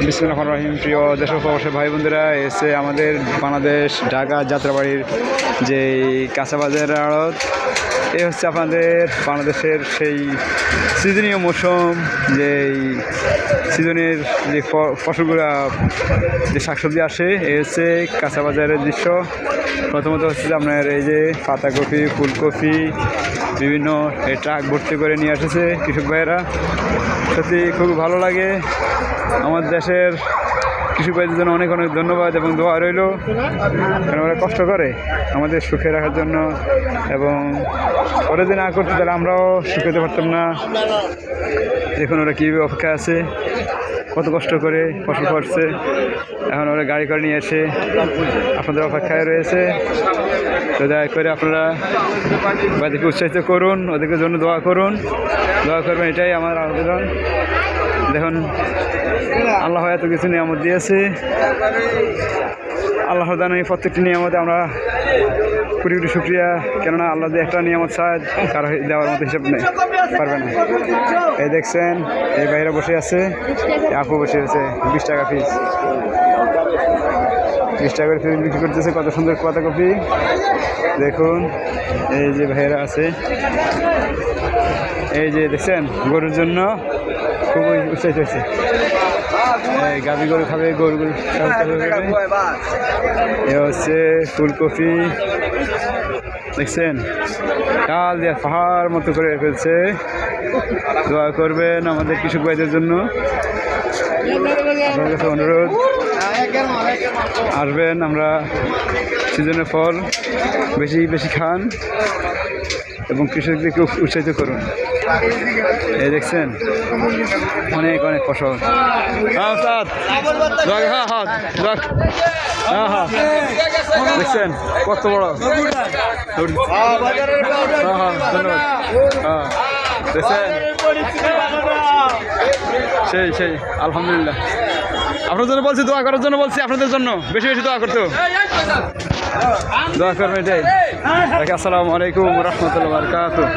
বিসমিল্লাহির রহিম। প্রিয় দেশ ও প্রবাসী ভাই বোনেরা, এসে আমাদের বাংলাদেশ ঢাকা যাত্রাবাড়ির যে কাঁচা বাজারের আড়ত, এ হচ্ছে আপনাদের বাংলাদেশের সেই সিজনীয় মৌসুম, যেই সিজনের যে ফসলগুলো, যে শাকসবজি আসে, এ হচ্ছে কাঁচা বাজারের দৃশ্য। প্রথমত হচ্ছে যে আপনার এই যে পাতাকপি, ফুলকপি, বিভিন্ন ট্রাক ভর্তি করে নিয়ে এসেছে কৃষক ভাইয়েরা। সত্যি খুব ভালো লাগে। আমাদের দেশের কৃষক ভাইদের জন্য অনেক অনেক ধন্যবাদ এবং দোয়া রইল, কারণ ওরা কষ্ট করে আমাদের সুখে রাখার জন্য, এবং ওরা যদি না করতে তাহলে আমরাও সুখ হতে পারতাম না। দেখুন ওরা কীভাবে অপেক্ষা আছে, কত কষ্ট করে ফসল করছে। এখন ওরা গাড়ি করে নিয়ে এসে আপনাদের অপেক্ষায় রয়েছে। তো দয়া করে আপনারা ওদেরকে উৎসাহিত করুন, ওদেরকে জন্য দোয়া করুন, দোয়া করবেন, এটাই আমার আবেদন। দেখুন আল্লাহ এত কিছু নিয়ামত দিয়েছে। আল্লাহ দান এই প্রত্যেকটি নিয়ামতে আমরা কোটি কোটি শুক্রিয়া, কেননা আল্লাহ যে একটা নিয়ামত চায় কারো দেওয়ার মতো হিসাব নেই, পারবে না। এই দেখছেন এই বাইরে বসে আছে, আপু বসে আছে, 20 টাকা পিস, 20 টাকা করে পিস বিক্রি করতেছে। কত সুন্দর পাতাকপি দেখুন। এই যে ভাইয়েরা আছে, এই যে দেখছেন গরুর জন্য খুবই উৎসাহিত হয়েছে। এই গাভী গরু খাবে, গরু এ হচ্ছে ফুলকপি দেখছেন, কাল দিয়ে পাহাড় মতো করে ফেলছে। দোয়া করবেন আমাদের কৃষক ভাইদের জন্য। আপনার কাছে অনুরোধ, আসবেন, আমরা সিজনের ফল বেশি বেশি খান এবং কৃষকদেরকে উৎসাহিত করুন। এই দেখছেন অনেক অনেক ফসল। দেখছেন কত বড়, ধন্যবাদ। দেখছেন সেই সেই আলহামদুলিল্লাহ। আপনার জন্য বলছি, দোয়া করার জন্য বলছি, আপনাদের জন্য বেশি বেশি দোয়া করতে, দোয়া করবেন এটাই। আসসালামু আলাইকুম রহমতুল্লাহ বারকাতুহু।